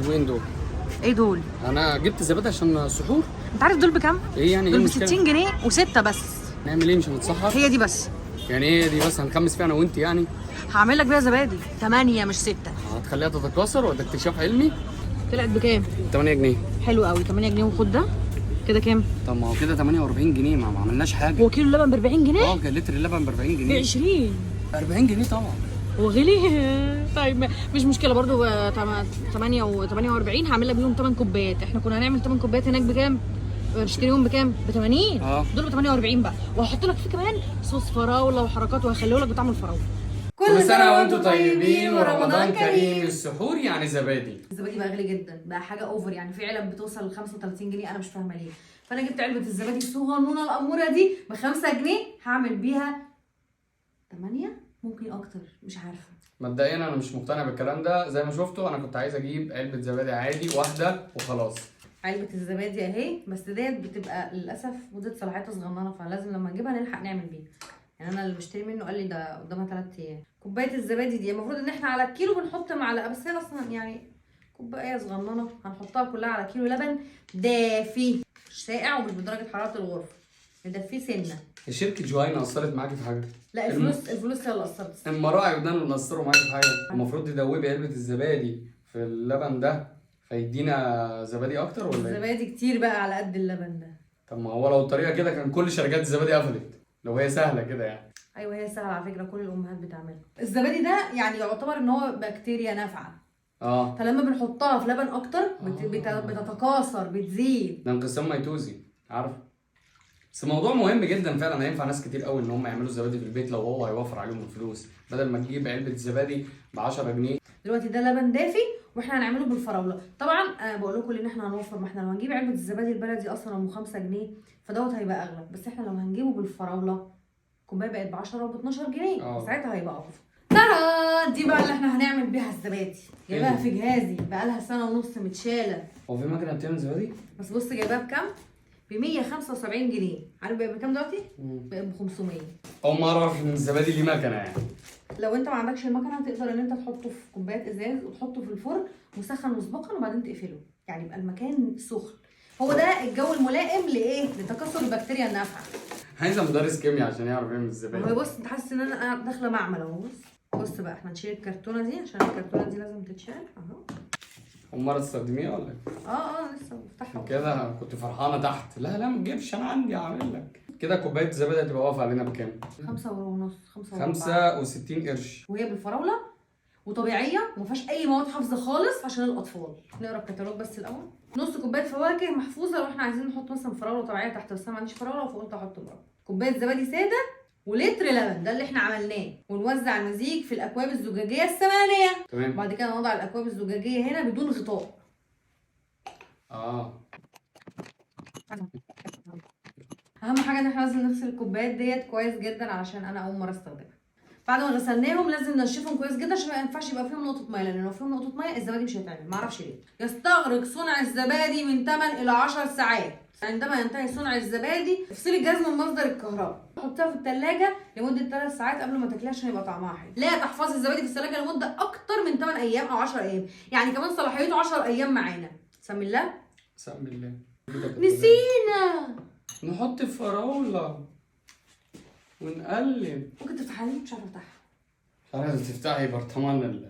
وين دول؟ ايه دول؟ انا جبت زبادي عشان السحور. انت عارف دول بكام؟ ايه يعني؟ ايه دول ب المشكله؟ 60 جنيه وستة بس. نعمل ايه مش هنتسحر؟ هي دي بس. يعني ايه دي بس؟ هنخمس فيها انا وانت يعني؟ هعمل لك بيها زبادي 8 مش 6. هتخليها تتكاثر ولا اكتشاف علمي؟ طلعت بكام؟ 8 جنيه. حلو قوي. 8 جنيه وخد ده كده كام؟ طب ما هو كده 48 جنيه، ما عملناش حاجه. هو كيلو اللبن ب 40 جنيه؟ اه كان لتر اللبن ب 40 ب جنيه. 20. 40 جنيه طبعا. هو غلي. طيب مش مشكله برضو. 8 و48 هعمل لك بيهم 8 كوبايات. احنا كنا هنعمل 8 كوبايات هناك بكام؟ نشتريهم بكام؟ ب 80. دول ب 48 بقى. وهحط لك فيه كمان صوص فراوله وحركات وهخليه لك بطعم الفراوله. كل سنه وانتم طيبين ورمضان كريم. السحور يعني زبادي. الزبادي بقى غالي جدا بقى، حاجه اوفر يعني. في علب بتوصل ل 35 جنيه، انا مش فاهمه ليه. فانا جبت علبه الزبادي الصغنونه الاموره دي ب 5 جنيه، هعمل بيها 8 ممكن اكتر، مش عارفه. مبدئيا انا مش مقتنع بالكلام ده. زي ما شفتوا انا كنت عايز اجيب علبه زبادي عادي واحده وخلاص. علبه الزبادي اهي، بس ديت بتبقى للاسف مده صلاحيتها صغننه، فلازم لما نجيبها نلحق نعمل بيها. يعني انا اللي بشتري منه قال لي ده قدامها 3 ايام. كوبايه الزبادي دي المفروض ان احنا على الكيلو بنحط معلقه، بس هي اصلا يعني كوبايه صغننه هنحطها كلها على كيلو لبن دافي، مش ساقع ومش بدرجه حراره الغرفه، ندفيه سنه. شركه جوينا اثرت معاكي في حاجه؟ لا الفلوس هي اللي اثرت. المراعي ودانوا اللي اثروا معاكي في حاجه. المفروض تدوبي علبه الزبادي في اللبن ده فيدينا زبادي اكتر ولا ايه؟ الزبادي كتير بقى على قد اللبن ده. طب ما هو لو الطريقه كده كان كل شركات الزبادي قفلت، لو هي سهله كده يعني. ايوه هي سهله على فكره، كل الامهات بتعملها. الزبادي ده يعني يعتبر ان هو بكتيريا نافعه. فلما بنحطها في لبن اكتر بتتكاثر، بتزيد. ده انقسام ميتوزي، عارف. بس الموضوع مهم جدا فعلا، هينفع ناس كتير قوي ان هم يعملوا الزبادي في البيت لو هو هيوفر عليهم الفلوس، بدل ما تجيب علبه زبادي ب 10 جنيه. دلوقتي ده لبن دافي واحنا هنعمله بالفراوله. طبعا انا بقول لكم ان احنا هنوفر، ما احنا لو هنجيب علبه الزبادي البلدي اصلا ام 5 جنيه فدوت هيبقى اغلى، بس احنا لو هنجيبه بالفراوله كوبايه بقت ب 10 وب 12 جنيه ساعتها هيبقى اوفر. ترى دي بقى اللي احنا هنعمل بيها الزبادي. جايباها في جهازي بقى لها سنه ونص متشاله. هو في مكنه بتعمل زبادي؟ بس بص جايباها بكام؟ ب 175 جنيه. عارف بقى بكام دلوقتي؟ بقى ب 500. اول مره اعرف ان الزبادي ليه مكنه يعني. لو انت ما عندكش المكنه تقدر ان انت تحطه في كوبايات ازاز وتحطه في الفرن مسخن مسبقا وبعدين تقفله، يعني يبقى المكان سخن. هو ده الجو الملائم لايه؟ لتكاثر البكتيريا النافعه. عايزه مدرس كيمياء عشان يعرف يعمل الزبادي. هو بص انت حاسس ان انا داخله معمل اهو. بص بقى احنا نشيل الكرتونه دي عشان الكرتونه دي لازم تتشال اهو. اول مره تستخدميها ولا ايه؟ لسه بفتحها كده. كنت فرحانه تحت. لا ما تجيبش، انا عندي هعمل لك. كده كوبايه زبادي هتبقى واقفه علينا بكام؟ 5 ونص 65 قرش. وهي بالفراوله وطبيعيه وما فيهاش اي مواد حافظه خالص عشان الاطفال. نقرا الكتالوج بس الاول. نص كوبايه فواكه محفوظه لو احنا عايزين نحط مثلا فراوله طبيعيه تحت، بس انا ما عنديش فراوله فقلت احط فراوله. كوبايه زبادي ساده ولتر لبن، ده اللي احنا عملناه. ونوزع المزيج في الاكواب الزجاجيه الثمانيه. تمام. بعد كده نضع الاكواب الزجاجيه هنا بدون غطاء. اهم حاجه ان احنا لازم نغسل الكوبايات ديت كويس جدا علشان انا اول مره استخدمها. بعد ما غسلناهم لازم ننشفهم كويس جدا عشان ما ينفعش يبقى فيهم نقطه ميه، لان لو فيهم نقطه ميه الزبادي مش هيتعمل. معرفش ليه. يستغرق صنع الزبادي من 8 الى 10 ساعات. عندما ينتهي صنع الزبادي افصلي الجهاز من مصدر الكهرباء، حطيها في الثلاجه لمده 3 ساعات قبل ما تاكليها عشان يبقى طعمها حلو. لا تحفظي الزبادي في الثلاجه لمده اكتر من 8 ايام او 10 ايام، يعني كمان صلاحيته 10 ايام معانا. بسم الله. بسم الله. نسينا نحط فراوله ونقلب. ممكن تفتحها لي؟ مش عارفه افتحها. عايزه تفتحي برطمان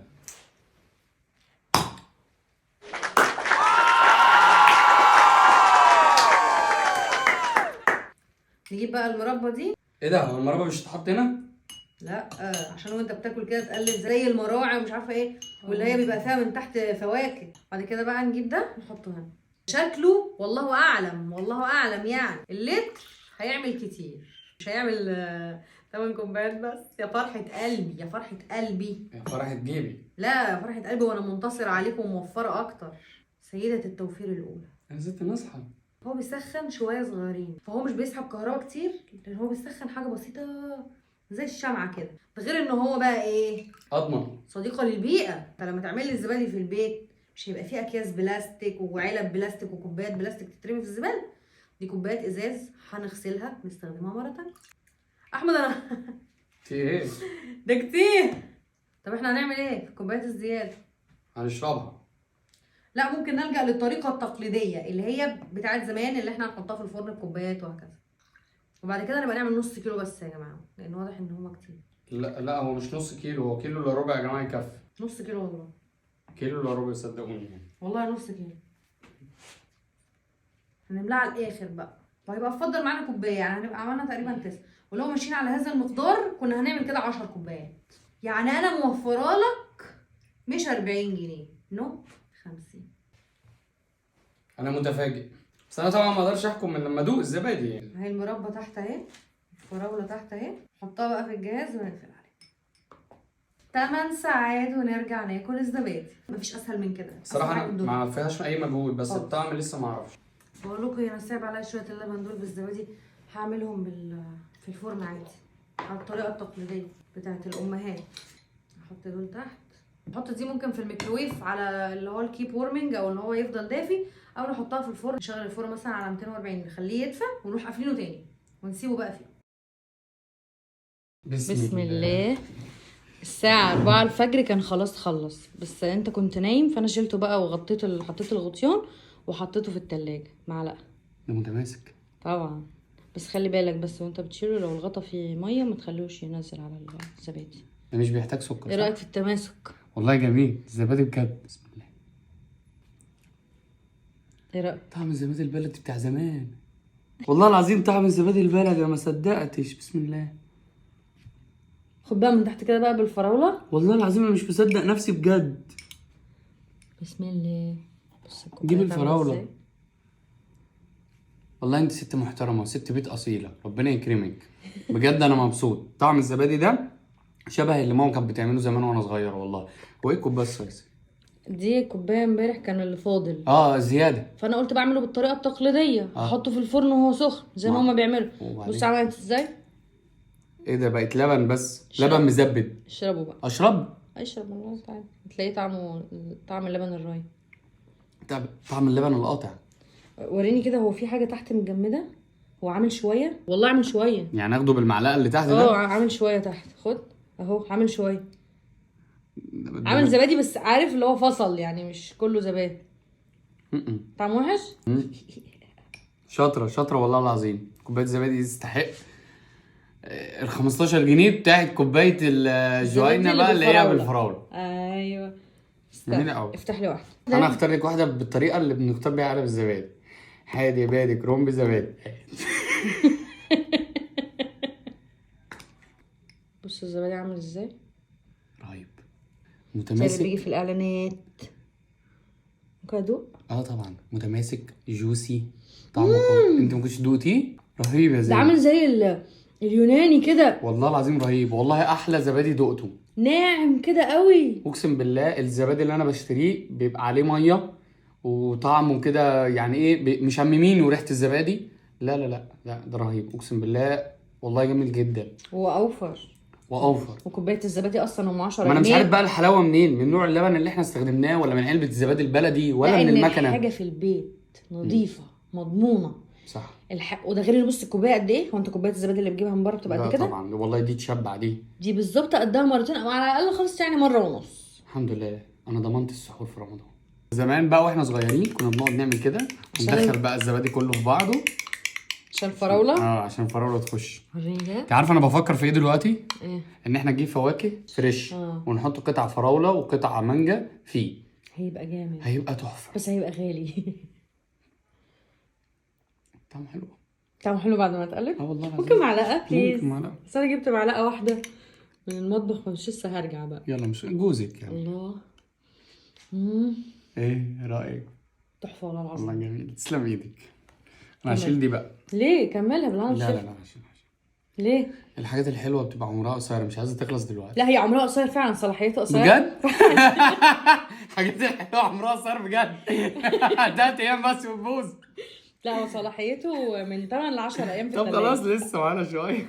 نجيب بقى المربى دي. ايه ده؟ هو المربى مش هتتحط هنا؟ لا عشان وانت بتاكل كده تقلب زي المراعي ومش عارفه ايه، واللي هي بيبقى فيها من تحت فواكه. بعد كده بقى نجيب ده نحطه هنا. شكله والله اعلم، والله اعلم يعني اللتر هيعمل كتير، مش هيعمل 8 كوبايات بس. يا فرحه قلبي يا فرحه قلبي يا فرحه جيبي. لا يا فرحه قلبي، وانا منتصره عليكم وموفره اكتر. سيده التوفير الاولى. يا ست نصحى. هو بيسخن شويه صغيرين، فهو مش بيسحب كهرباء كتير، لان هو بيسخن حاجه بسيطه زي الشمعه كده. ده غير ان هو بقى ايه؟ اضمن صديقه للبيئه. فلما تعملي الزبادي في البيت مش هيبقى فيه اكياس بلاستيك وعلب بلاستيك وكوبايات بلاستيك تترمي في الزباله. دي كوبايات ازاز هنغسلها نستخدمها مره تانيه. احمد انا في ايه؟ ده كتير. طب احنا هنعمل ايه في الكوبايات الزياده؟ هنشربها. لا ممكن نلجأ للطريقة التقليدية اللي هي بتاعت زمان اللي احنا هنحطها في الفرن بكوبايات وهكذا. وبعد كده نبقى نعمل نص كيلو بس يا جماعة، لأن واضح إن هما كتير. لا هو مش نص كيلو، هو كيلو الا ربع يا جماعه يكفي. نص كيلو والله. كيلو الا ربع صدقوني يعني. والله نص كيلو. هنملاها على الآخر بقى، وهيبقى افضل معانا كوباية، يعني هنبقى عملنا تقريبا 9. ولو ماشيين على هذا المقدار كنا هنعمل كده 10 كوبايات. يعني أنا موفرة لك مش 40 جنيه، نو 50. انا متفاجئ، بس انا طبعا ما اقدرش احكم من لما ادوق الزبادي يعني. اهي المربى تحت اهي، الفراولة تحت اهي، نحطها بقى في الجهاز ونقفل عليه. 8 ساعات ونرجع ناكل الزبادي. مفيش اسهل من كده الصراحه انا ما فيهاش اي مجهود، بس الطعم لسه ما اعرفش. بقول لكم انا سايب عليا شويه اللبن دول بالزبادي، هعملهم في الفرن عادي على الطريقه التقليديه بتاعت الامهات. احط دول تحت، نحط دي ممكن في الميكروويف على اللي هو الكيب وورمنج او ان هو يفضل دافي، او نحطها في الفرن، نشغل الفرن مثلا على 240 نخليه يدفى ونروح قافلينه تاني ونسيبه بقى فيه. بسم الله. الساعة 4 الفجر كان خلاص خلص، بس انت كنت نايم فانا شلته بقى وغطيته، حطيت الغطيان وحطيته في التلاجة معلقة. ده متماسك طبعا، بس خلي بالك بس وانت بتشيله لو الغطا فيه ميه ما تخلوش ينزل على الزبادي. ده مش بيحتاج سكر. ايه رايك في التماسك؟ والله جميل الزبادي بجد. بسم الله. ايه رايك؟ طعم الزبادي البلدي بتاع زمان، والله العظيم طعم الزبادي البلدي انا ما صدقتش. بسم الله. خد بقى من تحت كده بقى بالفراوله. والله العظيم انا مش مصدق نفسي بجد. بسم الله. بص جيب الفراوله. والله انت ست محترمه وست بيت اصيله، ربنا يكرمك بجد. انا مبسوط. طعم الزبادي ده شبه اللي ماما كانت بتعمله زمان وانا صغير والله. وايه كوبايه الصيص دي كوبايه امبارح كان اللي فاضل زياده، فانا قلت بعمله بالطريقه التقليديه. احطه في الفرن وهو سخن زي ما هما بيعملوا. بص عملت ازاي. ايه ده بقت لبن بس لبن مزبد. اشربه بقى. اشرب والله تعالى تلاقيه طعم اللبن الراي. طعم اللبن القاطع. وريني كده، هو في حاجه تحت مجمده؟ هو عامل شويه والله، عامل شويه يعني اخده بالمعلقه اللي تحت ده. عامل شويه تحت. خد اهو عامل شويه، عامل زبادي بس عارف اللي هو فصل، يعني مش كله زبادي. طعم وحش. شاطره والله العظيم. كوبايه زبادي تستحق ال 15 جنيه بتاعت كوبايه الجوينا بقى اللي هي بالفراوله. ايوه جميله قوي. افتح لي واحده. انا هختار لك واحده بالطريقه اللي بنختار بيها علب الزبادي. حادي بادي كرومبي زبادي. بص الزبادي عامل ازاي، رهيب زي متماسك اللي بيجي في الاعلانات. ممكن ادوق؟ طبعا متماسك جوسي طعمه قوي. انت ما كنتش دوقتيه؟ رهيب يا زلمه. ده عامل زي اليوناني كده. والله العظيم رهيب، والله احلى زبادي دقته. ناعم كده قوي. اقسم بالله الزبادي اللي انا بشتريه بيبقى عليه ميه وطعمه كده يعني ايه مشممين وريحه الزبادي. لا ده رهيب اقسم بالله، والله جميل جدا. واوفر وكوبايه الزبادي اصلا ام 10 جنيه. ما انا مش عارف بقى الحلاوه منين، من نوع اللبن اللي احنا استخدمناه ولا من علبه الزبادي البلدي ولا من المكنه. حاجه في البيت نظيفه مضمونه. صح. وده غير بص الكوبايه قد ايه. هو انت كوبايه الزبادي اللي بتجيبها من بره بتبقى قد كده؟ طبعا والله دي تشبع. دي بالظبط قدها مرتين او على الاقل خالص يعني مره ونص. الحمد لله انا ضمنت السحور في رمضان. زمان بقى واحنا صغيرين كنا بنقعد نعمل كده وندخل بقى الزبادي كله في بعضه عشان الفراوله. عشان الفراوله تخش. وريني. انت عارف انا بفكر في ايه دلوقتي؟ ايه؟ ان احنا نجيب فواكه فريش ونحط قطع فراوله وقطع مانجا فيه. هيبقى جامد، هيبقى تحفه، بس هيبقى غالي. طعمه حلو بعد ما تقلب. والله العظيم. ممكن معلقه بليز؟ ممكن معلقه. بس انا جبت معلقه واحده من المطبخ مش لسه هرجع بقى. يلا مش جوزك يعني. الله. ايه رايك؟ تحفه والله العظيم. والله جميل، تسلم ايدك. انا هشيل دي بقى. ليه؟ كملها بالعافيه. لا هشيل. ليه؟ الحاجات الحلوه بتبقى عمرها قصير، مش عايزه تخلص دلوقتي. لا هي عمرها قصير فعلا، صلاحيتها قصير بجد. حاجات الحلوه عمرها قصير بجد. 3 ايام بس وتبوظ. لا هو صلاحيته من 8 ل 10 ايام في طب الثلاجه. خلاص لسه معانا شويه.